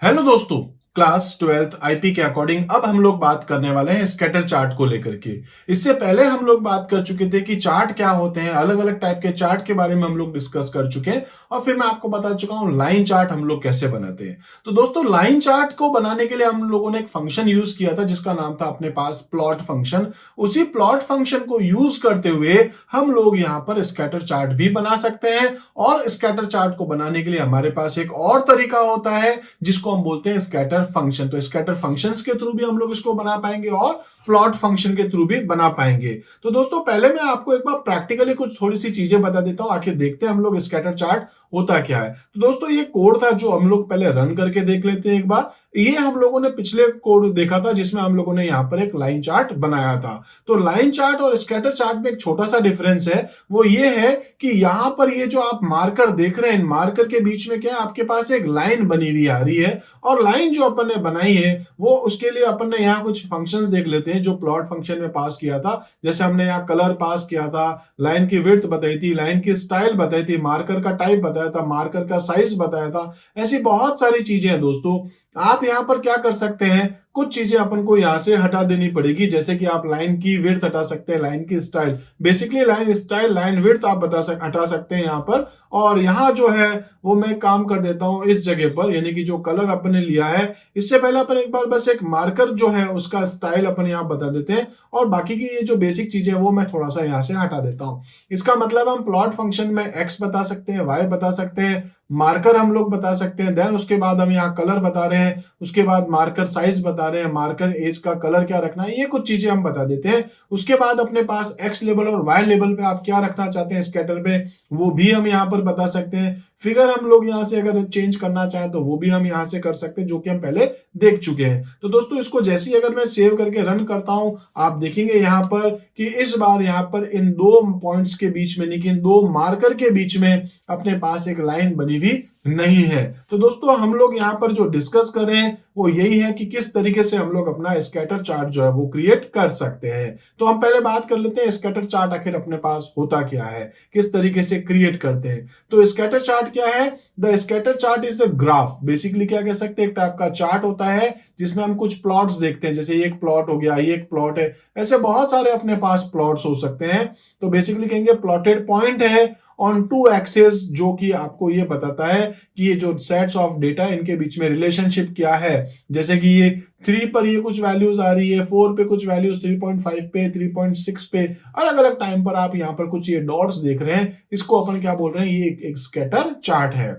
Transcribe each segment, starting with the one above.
Hello दोस्तों। Class 12th IP के according अब हम लोग बात करने वाले हैं स्कैटर चार्ट को लेकर के। इससे पहले हम लोग बात कर चुके थे कि चार्ट क्या होते हैं, अलग अलग टाइप के चार्ट के बारे में हम लोग डिस्कस कर चुके हैं और फिर मैं आपको बता चुका हूं लाइन चार्ट हम लोग कैसे बनाते हैं। तो दोस्तों, लाइन चार्ट को बनाने के लिए हम लोगों ने एक फंक्शन यूज किया था जिसका नाम था अपने पास प्लॉट फंक्शन। उसी प्लॉट फंक्शन को यूज करते हुए हम लोग यहाँ पर स्कैटर चार्ट भी बना सकते हैं। और स्कैटर चार्ट को बनाने के लिए हमारे पास एक और तरीका होता है जिसको हम बोलते हैं स्कैटर फंक्शन। तो स्कैटर फंक्शंस के थ्रू भी हम लोग इसको बना पाएंगे और प्लॉट फंक्शन के थ्रू भी बना पाएंगे। तो दोस्तों, पहले मैं आपको एक बार प्रैक्टिकली कुछ थोड़ी सी चीजें बता देता हूं, आखिर देखते हैं हम लोग स्कैटर चार्ट होता क्या है। तो दोस्तों, ये कोड था जो हम लोग पहले रन करके देख लेते हैं एक बार। ये हम लोगों ने पिछले कोड देखा था जिसमें हम लोगों ने यहाँ पर एक लाइन चार्ट बनाया था। तो लाइन चार्ट और स्कैटर चार्ट में एक छोटा सा डिफरेंस है, वो ये है कि यहां पर ये जो आप मार्कर देख रहे हैं, मार्कर के बीच में क्या है, आपके पास एक लाइन बनी हुई आ रही है। और लाइन जो अपन ने बनाई है वो उसके लिए अपन ने यहाँ कुछ फंक्शंस देख लेते हैं जो प्लॉट फंक्शन में पास किया था। जैसे हमने यहाँ कलर पास किया था, लाइन की विड्थ बताई थी, लाइन की स्टाइल बताई थी, मार्कर का टाइप बताया था, मार्कर का साइज बताया था। ऐसी बहुत सारी चीजें हैं दोस्तों। आप यहां पर क्या कर सकते हैं, कुछ चीजें अपन को यहां से हटा देनी पड़ेगी। जैसे कि आप लाइन की विड्थ हटा सकते हैं, लाइन की style, basically line style line width आप हटा सकते हैं यहां पर। और यहां जो है वो मैं काम कर देता हूं इस जगह पर, यानी कि जो कलर अपन ने लिया है इससे पहले अपन एक बार बस एक मार्कर जो है उसका स्टाइल अपन यहां बता देते हैं और बाकी की ये जो बेसिक चीजें वो मैं थोड़ा सा यहां से हटा देता हूं। इसका मतलब हम प्लॉट फंक्शन में एक्स बता सकते हैं, वाई बता सकते हैं, मार्कर हम लोग बता सकते हैं, देन उसके बाद हम यहाँ कलर बता रहे हैं, उसके बाद मार्कर साइज बता रहे हैं, मार्कर एज का कलर क्या रखना है, ये कुछ चीजें हम बता देते हैं। उसके बाद अपने पास एक्स लेवल और वाई लेवल पे आप क्या रखना चाहते हैं स्कैटर पे, वो भी हम यहाँ पर बता सकते हैं। फिगर हम लोग यहाँ से अगर चेंज करना चाहें तो वो भी हम यहाँ से कर सकते हैं, जो कि हम पहले देख चुके हैं। तो दोस्तों, इसको जैसे ही अगर मैं सेव करके रन करता हूं, आप देखेंगे यहाँ पर कि इस बार यहाँ पर इन दो पॉइंट्स के बीच में, लेकिन दो मार्कर के बीच में अपने पास एक लाइन बनी हुई नहीं है। तो दोस्तों, हम लोग यहाँ पर जो डिस्कस कर रहे हैं वो यही है कि किस तरीके से हम लोग अपना स्कैटर चार्ट जो है वो क्रिएट कर सकते हैं। तो हम पहले बात कर लेते हैं स्कैटर चार्ट आखिर अपने पास होता क्या है, किस तरीके से क्रिएट करते हैं। तो स्कैटर चार्ट क्या है? The scatter chart is a graph. Basically क्या कह सकते हैं, एक टाइप का चार्ट होता है जिसमें हम कुछ प्लॉट्स देखते हैं। जैसे ये एक प्लॉट हो गया, ये एक प्लॉट है, ऐसे बहुत सारे अपने पास प्लॉट्स हो सकते हैं। तो बेसिकली कहेंगे प्लॉटेड पॉइंट है ऑन टू एक्सेस, जो कि आपको ये बताता है कि ये जो सेट्स ऑफ डेटा इनके बीच में रिलेशनशिप क्या है। जैसे कि ये 3 पर ये कुछ वैल्यूज आ रही है, 4 पे कुछ वैल्यूज, 3.5 पे, 3.6 पे, अलग अलग टाइम पर आप यहाँ पर कुछ ये डॉट्स देख रहे हैं। इसको अपन क्या बोल रहे हैं, ये एक स्कैटर चार्ट है।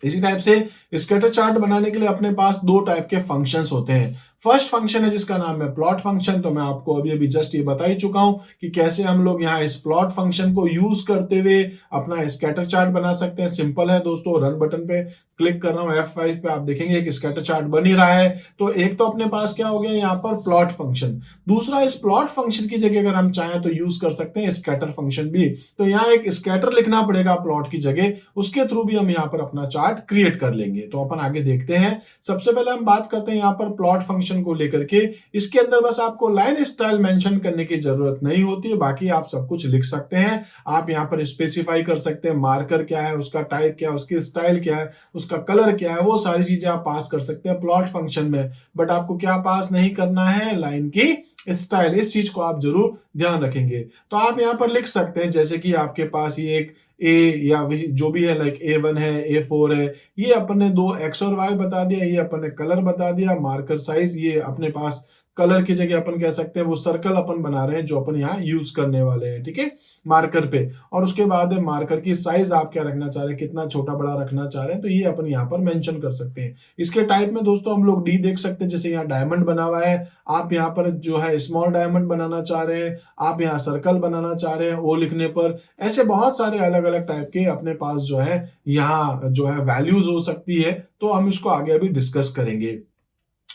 इसी टाइप से स्कैटर चार्ट बनाने के लिए अपने पास दो टाइप के फंक्शंस होते हैं। फर्स्ट फंक्शन है जिसका नाम है प्लॉट फंक्शन। तो मैं आपको अभी अभी जस्ट ये बता ही चुका हूं कि कैसे हम लोग यहाँ इस प्लॉट फंक्शन को यूज करते हुए अपना स्कैटर चार्ट बना सकते हैं। सिंपल है दोस्तों, रन बटन पे क्लिक कर रहा हूं F5 पे, आप देखेंगे एक स्कैटर चार्ट बन ही रहा है। तो एक तो अपने पास क्या हो गया यहाँ पर प्लॉट फंक्शन। दूसरा, इस प्लॉट फंक्शन की जगह अगर हम चाहें तो यूज कर सकते हैं स्कैटर फंक्शन भी। तो यहाँ एक स्कैटर लिखना पड़ेगा प्लॉट की जगह, उसके थ्रू भी हम यहाँ पर अपना चार्ट क्रिएट कर लेंगे। तो अपन आगे देखते हैं। सबसे पहले हम बात करते हैं यहाँ पर प्लॉट फंक्शन को लेकर के। इसके अंदर बस आपको लाइन स्टाइल मेंशन करने की जरूरत नहीं होती है, बाकी आप सब कुछ लिख सकते हैं। आप यहाँ पर स्पेसिफाई कर सकते हैं मार्कर क्या है, उसका टाइप क्या है, उसकी स्टाइल क्या है, उसका कलर क्या है, वो सारी चीजें आप पास कर सकते हैं प्लॉट फंक्शन में। बट आपको क्या पास नहीं करना है, लाइन की स्टाइल। इस चीज को आप जरूर ध्यान रखेंगे। तो आप यहाँ पर लिख सकते हैं जैसे कि आपके पास ये एक ए या जो भी है, लाइक A1 है, A4 है, ये अपन ने दो एक्स और वाई बता दिया, ये अपन ने कलर बता दिया, मार्कर साइज, ये अपने पास कलर की जगह अपन कह सकते हैं वो सर्कल अपन बना रहे हैं जो अपन यहाँ यूज करने वाले हैं, ठीक है, मार्कर पे। और उसके बाद मार्कर की साइज आप क्या रखना चाह रहे हैं, कितना छोटा बड़ा रखना चाह रहे हैं, तो ये अपन यहाँ पर मेंशन कर सकते हैं। इसके टाइप में दोस्तों हम लोग डी देख सकते हैं, जैसे यहाँ डायमंड बना हुआ है, आप यहाँ पर जो है स्मॉल डायमंड बनाना चाह रहे हैं, आप यहाँ सर्कल बनाना चाह रहे हैं ओ लिखने पर। ऐसे बहुत सारे अलग अलग टाइप के अपने पास जो है यहाँ जो है वैल्यूज हो सकती है। तो हम इसको आगे अभी डिस्कस करेंगे।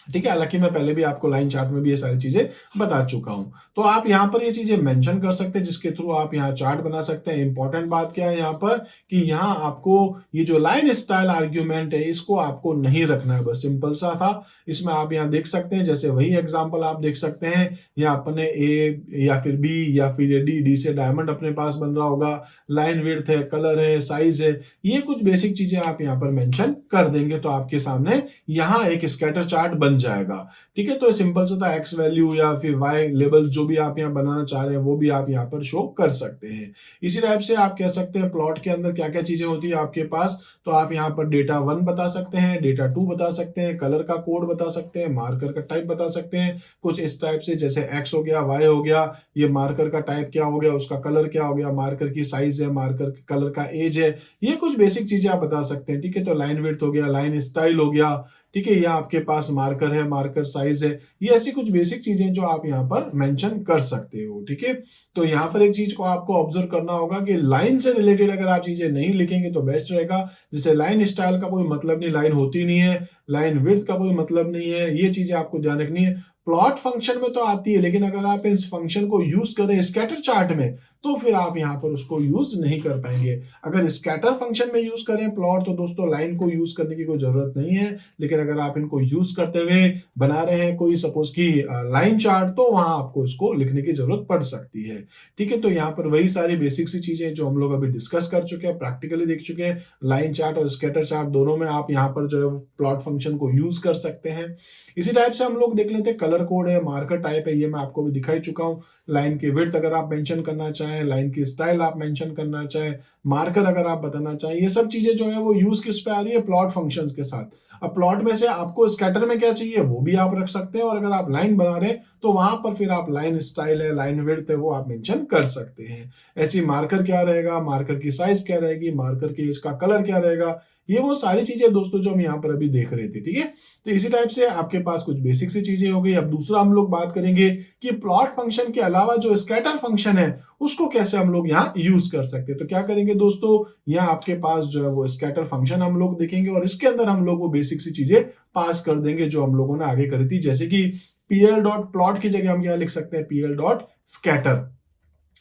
ठीक है, हालांकि मैं पहले भी आपको लाइन चार्ट में भी ये सारी चीजें बता चुका हूं। तो आप यहां पर ये चीजें मेंशन कर सकते हैं जिसके थ्रू आप यहां चार्ट बना सकते हैं। इंपॉर्टेंट बात क्या है यहां पर कि यहां आपको ये जो लाइन स्टाइल आर्ग्यूमेंट है इसको आपको नहीं रखना है, बस सिंपल सा था। इसमें आप यहां देख सकते हैं, जैसे वही एग्जाम्पल आप देख सकते हैं, यहाँ अपने ए या फिर बी या फिर डी से डायमंड अपने पास बन रहा होगा, लाइन विड्थ है, कलर है, साइज है, ये कुछ बेसिक चीजें आप यहाँ पर मेंशन कर देंगे तो आपके सामने यहाँ एक स्कैटर चार्ट बन जाएगा। ठीक है, तो सिंपल सा था, एक्स वैल्यू या फिर वाई लेबल जो भी आप यहाँ बनाना चाह रहे हैं वो भी आप यहाँ पर शो कर सकते हैं। इसी टाइप से आप कह सकते हैं प्लॉट के अंदर क्या क्या चीजें होती है आपके पास, तो आप यहाँ पर डेटा 1 बता सकते हैं, डेटा 2 बता सकते हैं, कलर का कोड बता सकते हैं, मार्कर का टाइप बता सकते हैं, कुछ इस टाइप से, जैसे एक्स हो गया, वाई हो गया, ये मार्कर का टाइप क्या हो गया, उसका कलर क्या हो गया, मार्कर की साइज है, मार्कर कलर का एज है, ये कुछ बेसिक चीजें आप बता सकते हैं। ठीक है, तो लाइन विड्थ हो गया, लाइन स्टाइल हो गया, ठीक है, या आपके पास मार्कर है, मार्कर साइज है, ये ऐसी कुछ बेसिक चीजें जो आप यहाँ पर मेंशन कर सकते हो। ठीक है, तो यहाँ पर एक चीज को आपको ऑब्जर्व करना होगा कि लाइन से रिलेटेड अगर आप चीजें नहीं लिखेंगे तो बेस्ट रहेगा। जैसे लाइन स्टाइल का कोई मतलब नहीं, लाइन होती नहीं है, लाइन विड्थ का कोई मतलब नहीं है, ये चीजें आपको ध्यान रखनी है। प्लॉट फंक्शन में तो आती है, लेकिन अगर आप इस फंक्शन को यूज करें स्कैटर चार्ट में तो फिर आप यहां पर उसको यूज नहीं कर पाएंगे। अगर स्कैटर फंक्शन में यूज करें प्लॉट तो दोस्तों लाइन को यूज करने की कोई जरूरत नहीं है, लेकिन अगर आप इनको यूज करते हुए बना रहे हैं कोई सपोज की लाइन चार्ट तो वहां आपको इसको लिखने की जरूरत पड़ सकती है। ठीक है, तो यहाँ पर वही सारी बेसिक सी चीजें जो हम लोग अभी डिस्कस कर चुके हैं, प्रैक्टिकली देख चुके हैं, लाइन चार्ट और स्कैटर चार्ट दोनों में आप यहाँ पर जो है प्लॉट फंक्शन को यूज कर सकते हैं। इसी टाइप से हम लोग देख लेते हैं, कलर कोड है, मार्कर टाइप है, ये मैं आपको भी दिखाई चुका हूं। लाइन की विड्थ अगर आप मेंशन करना चाहें, लाइन की स्टाइल आप मेंशन करना चाहें, मार्कर अगर आप बताना चाहें, ये सब चीजें जो है वो यूज किस पे आ रही है, प्लॉट फंक्शंस के साथ। अब प्लॉट में से आपको स्कैटर में क्या चाहिए वो भी आप रख सकते हैं, और अगर आप लाइन बना रहे हैं तो वहां पर फिर आप लाइन स्टाइल है, लाइन विड्थ है, वो आप मेंशन कर सकते हैं। ऐसी मार्कर क्या रहेगा, मार्कर की साइज क्या रहेगी, मार्कर की इसका कलर क्या रहेगा, ये वो सारी चीजें दोस्तों जो हम यहाँ पर अभी देख रहे थे। ठीक है, तो इसी टाइप से आपके पास कुछ बेसिक सी चीजें हो गई। अब दूसरा हम लोग बात करेंगे कि प्लॉट फंक्शन के अलावा जो स्कैटर फंक्शन है उसको कैसे हम लोग यहाँ यूज कर सकते हैं। तो क्या करेंगे दोस्तों, यहाँ आपके पास जो है वो स्कैटर फंक्शन हम लोग देखेंगे और इसके अंदर हम लोग वो बेसिक सी चीजें पास कर देंगे जो हम लोगों ने आगे करी थी, जैसे कि पीएल डॉट प्लॉट की जगह हम क्या लिख सकते हैं, पीएल डॉट स्कैटर।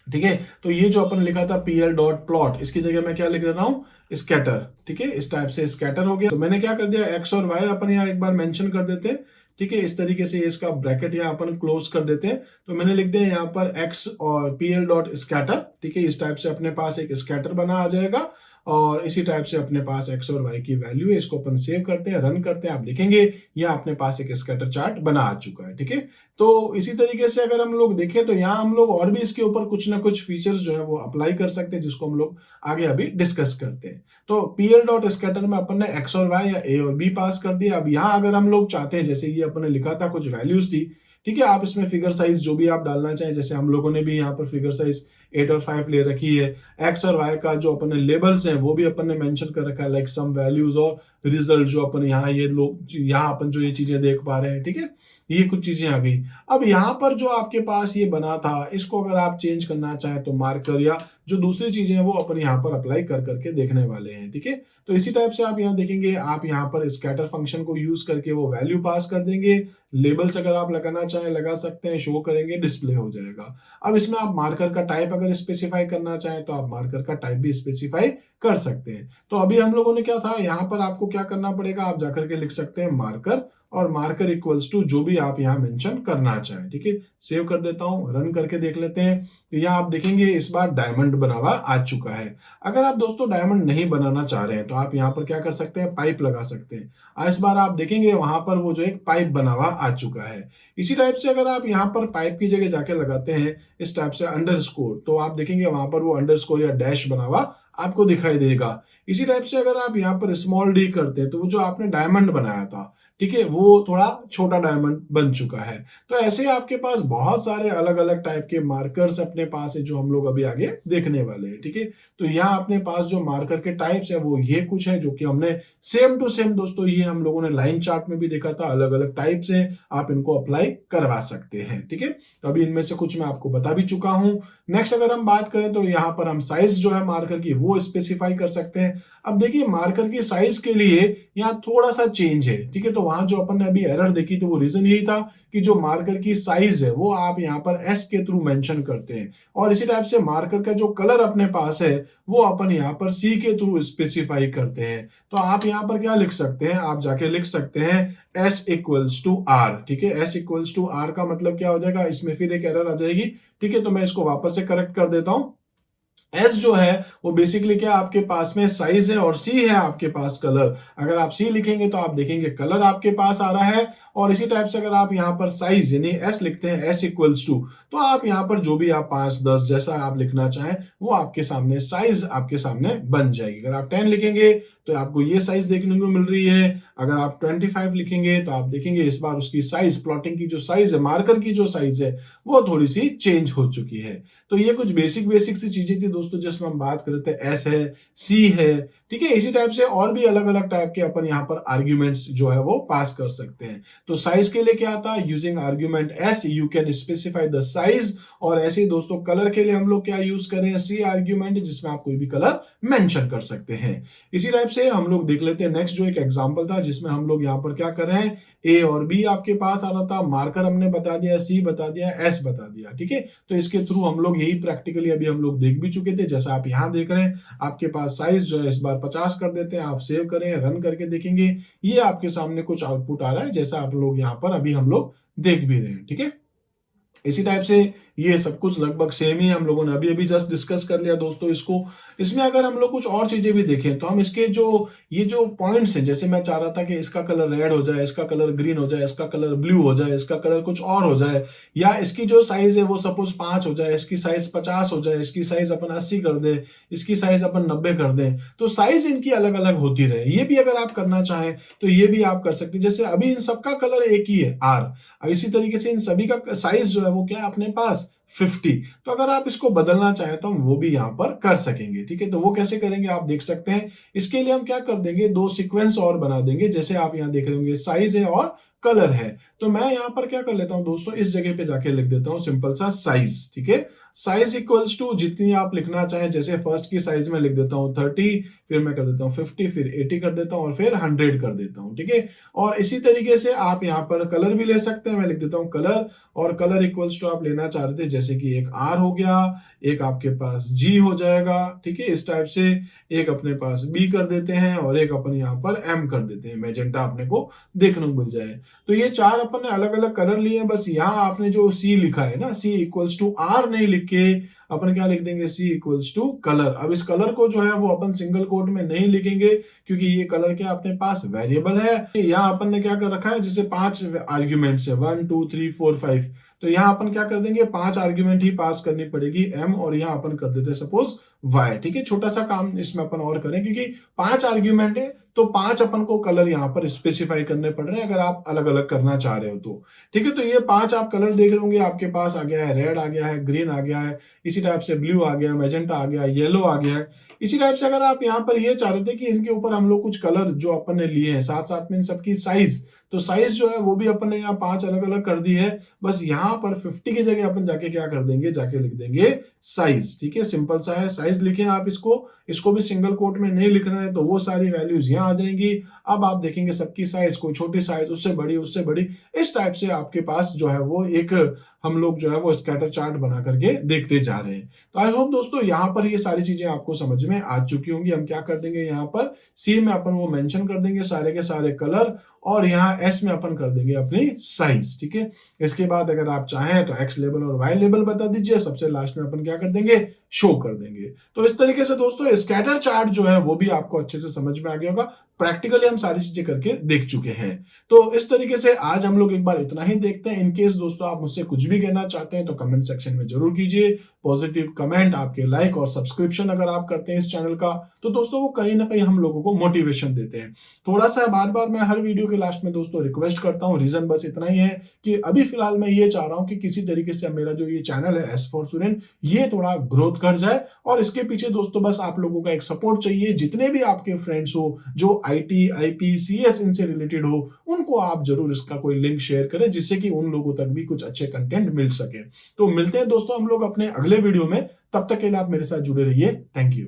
ठीक है, तो ये जो अपन लिखा था पीएल डॉट प्लॉट, इसकी जगह मैं क्या लिख रहा हूं, स्कैटर। ठीक है, इस टाइप से स्कैटर हो गया। तो मैंने क्या कर दिया, एक्स और वाई अपन यहाँ एक बार मेंशन कर देते हैं। ठीक है, इस तरीके से इसका ब्रैकेट यहाँ अपन क्लोज कर देते हैं। तो मैंने लिख दिया यहाँ पर एक्स और पीएल डॉट स्कैटर। ठीक है, इस टाइप से अपने पास एक स्कैटर बना आ जाएगा और इसी टाइप से अपने पास एक्स और वाई की वैल्यू है। इसको अपन सेव करते हैं, रन करते हैं, आप देखेंगे यहाँ अपने पास एक स्कैटर चार्ट बना आ चुका है। ठीक है, तो इसी तरीके से अगर हम लोग देखें तो यहाँ हम लोग और भी इसके ऊपर कुछ ना कुछ फीचर्स जो है वो अप्लाई कर सकते हैं, जिसको हम लोग आगे अभी डिस्कस करते हैं। तो पीएल डॉट स्कैटर में अपन ने एक्स और वाई या ए और बी पास कर दिया। अब यहाँ अगर हम लोग चाहते हैं, जैसे ये अपन ने लिखा था कुछ वैल्यूज थी, ठीक है, आप इसमें फिगर साइज जो भी आप डालना चाहें, जैसे हम लोगों ने भी यहाँ पर फिगर साइज 8 और 5 ले रखी है। एक्स और वाई का जो अपन ने लेबल्स हैं वो भी अपन ने मेंशन कर रखा है, लाइक सम वैल्यूज और रिजल्ट, जो अपन यहाँ ये लोग यहाँ अपन जो ये चीजें देख पा रहे हैं। ठीक है, ये कुछ चीजें आ गई। अब यहाँ पर जो आपके पास ये बना था, इसको अगर आप चेंज करना चाहें तो मार्कर या जो दूसरी चीजें हैं वो अपन यहाँ पर अप्लाई कर करके देखने वाले हैं। ठीक है, तो इसी टाइप से आप यहाँ देखेंगे, आप यहाँ पर स्कैटर फंक्शन को यूज करके वो वैल्यू पास कर देंगे। लेबल्स अगर आप लगाना चाहें लगा सकते हैं, शो करेंगे, डिस्प्ले हो जाएगा। अब इसमें आप मार्कर का टाइप अगर स्पेसिफाई करना चाहें तो आप मार्कर का टाइप भी स्पेसिफाई कर सकते हैं। तो अभी हम लोगों ने क्या था, यहाँ पर आपको क्या करना पड़ेगा, आप जाकर के लिख सकते हैं मार्कर और मार्कर इक्वल्स टू जो भी आप यहाँ मेंशन करना चाहें। ठीक है, सेव कर देता हूं, रन करके देख लेते हैं। तो यहाँ आप देखेंगे इस बार डायमंड बना हुआ आ चुका है। अगर आप दोस्तों डायमंड नहीं बनाना चाह रहे हैं तो आप यहाँ पर क्या कर सकते हैं, पाइप लगा सकते हैं। इस बार आप देखेंगे वहां पर वो जो एक पाइप बना हुआ आ चुका है। इसी टाइप से अगर आप यहाँ पर पाइप की जगह जाके लगाते हैं इस टाइप से अंडरस्कोर, तो आप देखेंगे वहां पर वो अंडरस्कोर या डैश बना हुआ आपको दिखाई देगा। इसी टाइप से अगर आप यहाँ पर स्मॉल डी करते हैं तो वो जो आपने डायमंड बनाया था, ठीक है, वो थोड़ा छोटा डायमंड बन चुका है। तो ऐसे आपके पास बहुत सारे अलग अलग टाइप के मार्कर्स अपने पास है जो हम लोग अभी आगे देखने वाले हैं। ठीक है, तो यहाँ अपने पास जो मार्कर के टाइप्स है वो ये कुछ है जो कि हमने सेम टू सेम दोस्तों ये हम लोगों ने लाइन चार्ट में भी देखा था। अलग अलग टाइप्स हैं, आप इनको अप्लाई करवा सकते हैं। ठीक है, तो अभी इनमें से कुछ मैं आपको बता भी चुका हूं। नेक्स्ट अगर हम बात करें तो यहाँ पर हम साइज जो है मार्कर की वो स्पेसिफाई कर सकते हैं। अब देखिए मार्कर की साइज के लिए यहाँ थोड़ा सा चेंज है। ठीक है, तो वहां जो अपन ने अभी एरर देखी तो वो रीजन यही था कि जो मार्कर की साइज है वो आप यहाँ पर एस के थ्रू मेंशन करते हैं, और इसी टाइप से मार्कर का जो कलर अपने पास है वो अपन यहाँ पर सी के थ्रू स्पेसिफाई करते हैं। तो आप यहाँ पर क्या लिख सकते हैं, आप जाके लिख सकते हैं S इक्वल्स टू आर। ठीक है, S इक्वल्स टू आर का मतलब क्या हो जाएगा, इसमें फिर एक एरर आ जाएगी। ठीक है, तो मैं इसको वापस से करेक्ट कर देता हूं। एस जो है वो बेसिकली क्या आपके पास में साइज है और सी है आपके पास कलर। अगर आप सी लिखेंगे तो आप देखेंगे कलर आपके पास आ रहा है, और इसी टाइप से अगर आप यहाँ पर साइज यानी एस लिखते हैं एस इक्वल्स टू, तो आप यहाँ पर जो भी आप 5 10 जैसा आप लिखना चाहें वो आपके सामने साइज आपके सामने बन जाएगी। अगर आप 10 लिखेंगे तो आपको ये साइज देखने को मिल रही है। अगर आप 25 लिखेंगे तो आप देखेंगे इस बार उसकी साइज, प्लॉटिंग की जो साइज है, मार्कर की जो साइज है वो थोड़ी सी चेंज हो चुकी है। तो ये कुछ बेसिक सी चीजें थी दोस्तों जिसमें हम बात कर रहे थे। एस है, सी है, ठीक है, इसी टाइप से और भी अलग अलग टाइप के अपन यहाँ पर आर्ग्यूमेंट्स जो है वो पास कर सकते हैं। तो साइज के लिए क्या आता है, using argument S U can specify the size, और ऐसे ही दोस्तों कलर के लिए हम लोग क्या यूज करें, सी आर्ग्यूमेंट, जिसमें आप कोई भी कलर मेंशन कर सकते हैं। इसी टाइप से हम लोग देख लेते हैं नेक्स्ट जो एक एग्जांपल था जिसमें हम लोग यहाँ पर क्या कर रहे हैं, ए और बी आपके पास आ रहा था, मार्कर हमने बता दिया, सी बता दिया, एस बता दिया। ठीक है, तो इसके थ्रू हम लोग यही प्रैक्टिकली अभी हम लोग देख भी चुके थे। जैसा आप यहाँ देख रहे हैं आपके पास साइज जो है इस बार 50 कर देते हैं, आप सेव करें, रन करके देखेंगे ये आपके सामने कुछ आउटपुट आ रहा है जैसा आप लोग यहाँ पर अभी हम लोग देख भी रहे हैं। ठीक है, इसी टाइप से ये सब कुछ लगभग सेम ही हम लोगों ने अभी अभी जस्ट डिस्कस कर लिया दोस्तों इसको। इसमें अगर हम लोग कुछ और चीजें भी देखें तो हम इसके जो ये जो पॉइंट्स हैं, जैसे मैं चाह रहा था कि इसका कलर रेड हो जाए, इसका कलर ग्रीन हो जाए, इसका कलर ब्लू हो जाए, इसका कलर कुछ और हो जाए, या इसकी जो साइज है वो सपोज 5 हो जाए, इसकी साइज 50 हो जाए, इसकी साइज अपन 80 कर दें, इसकी साइज अपन 90 कर दें, तो साइज इनकी अलग अलग होती रहे, ये भी अगर आप करना चाहें तो ये भी आप कर सकते हैं। जैसे अभी इन सबका कलर एक ही है आर, इसी तरीके से इन सभी का साइज जो है वो क्या है अपने पास 50। तो अगर आप इसको बदलना चाहें तो हम वो भी यहां पर कर सकेंगे। ठीक है, तो वो कैसे करेंगे आप देख सकते हैं। इसके लिए हम क्या कर देंगे, 2 सीक्वेंस और बना देंगे। जैसे आप यहां देख रहे होंगे साइज है और कलर है, तो मैं यहां पर क्या कर लेता हूं दोस्तों, इस जगह पे जाके लिख देता हूं सिंपल सा साइज। ठीक है, साइज इक्वल्स टू जितनी आप लिखना चाहें, जैसे फर्स्ट की साइज में लिख देता हूं 30, फिर मैं कर देता हूं 50, फिर 80 कर देता हूं और फिर 100 कर देता हूं। ठीक है, और इसी तरीके से आप यहां पर कलर भी ले सकते हैं। मैं लिख देता हूं कलर, और कलर इक्वल्स टू आप लेना चाह रहे थे जैसे कि एक आर हो गया, एक आपके पास जी हो जाएगा। ठीक है, इस टाइप से एक अपने पास बी कर देते हैं और एक अपन यहाँ पर एम कर देते हैं, मैजेंटा अपने को देखने को मिल जाए। तो ये 4 अपन ने अलग अलग कलर लिए हैं। बस यहाँ आपने जो सी लिखा है ना, सी इक्वल्स टू आर नहीं लिख के अपन क्या लिख देंगे, सी इक्वल्स टू कलर। अब इस कलर को जो है वो अपन सिंगल कोट में नहीं लिखेंगे क्योंकि ये कलर क्या अपने पास वेरिएबल है। यहाँ अपन ने क्या कर रखा है, जैसे 5 आर्ग्यूमेंट्स है, 1 2 3 4 5, तो यहाँ अपन क्या कर देंगे, 5 आर्ग्यूमेंट ही पास करनी पड़ेगी एम, और यहाँ अपन कर देते हैं सपोज वाई। ठीक है, छोटा सा काम इसमें अपन और करें क्योंकि 5 आर्ग्यूमेंट है तो 5 अपन को कलर यहाँ पर स्पेसिफाई करने पड़ रहे हैं अगर आप अलग अलग करना चाह रहे हो तो। ठीक है, तो ये 5 आप कलर देख रहे होंगे, आपके पास आ गया है रेड, आ गया है ग्रीन, आ गया है इसी टाइप से ब्लू, आ गया मैजेंटा, आ गया येलो, आ गया है इसी टाइप से। अगर आप यहाँ पर ये चाह रहे थे कि इनके ऊपर हम लोग कुछ कलर जो अपन ने लिए हैं साथ साथ में इन सबकी साइज, तो साइज जो है वो भी अपन ने यहाँ 5 अलग अलग कर दी है। बस यहाँ पर 50 की जगह अपन जाके क्या कर देंगे, जाके लिख देंगे साइज। ठीक है, सिंपल सा है, साइज लिखें आप इसको भी सिंगल कोट में नहीं लिखना है तो वो सारी वैल्यूज यहाँ आ जाएंगी। अब आप देखेंगे सबकी साइज, कोई छोटी साइज, उससे बड़ी, इस टाइप से आपके पास जो है वो एक हम लोग जो है वो स्कैटर चार्ट बना करके देखते जा रहे हैं। तो आई होप दोस्तों यहाँ पर ये सारी चीजें आपको समझ में आ चुकी होंगी। हम क्या कर देंगे, यहाँ पर सी में अपन वो मेंशन कर देंगे सारे के सारे कलर, और यहाँ एस में अपन कर देंगे अपनी साइज। ठीक है, इसके बाद अगर आप चाहें तो एक्स लेबल और वाई लेबल बता दीजिए, सबसे लास्ट में अपन क्या कर देंगे, शो कर देंगे। तो इस तरीके से दोस्तों स्कैटर चार्ट जो है वो भी आपको अच्छे से समझ में आ गया होगा। प्रैक्टिकली हम सारी चीजें करके देख चुके हैं। तो इस तरीके से आज हम लोग एक बार इतना ही देखते हैं। इनकेस दोस्तों आप मुझसे कुछ भी कहना चाहते हैं तो कमेंट सेक्शन में जरूर कीजिए। पॉजिटिव कमेंट, आपके लाइक और सब्सक्रिप्शन अगर आप करते हैं इस चैनल का तो दोस्तों वो कहीं ना कहीं हम लोगों को मोटिवेशन देते हैं। थोड़ा सा बार बार मैं हर वीडियो के लास्ट में दोस्तों रिक्वेस्ट करता हूं, रीजन बस इतना ही है कि अभी फिलहाल मैं ये चाह रहा हूं कि किसी तरीके से मेरा जो ये चैनल है एस फॉर स्टूडेंट ये थोड़ा ग्रोथ कर जाए, और इसके पीछे दोस्तों बस आप लोगों का एक सपोर्ट चाहिए। जितने भी आपके फ्रेंड्स हो जो आईटी, आईपी, सीएस इनसे रिलेटेड हो, उनको आप जरूर इसका कोई लिंक शेयर करें जिससे कि उन लोगों तक भी कुछ अच्छे कंटेंट मिल सके। तो मिलते हैं दोस्तों हम लोग अपने अगले वीडियो में, तब तक के लिए आप मेरे साथ जुड़े रहिए। Thank you.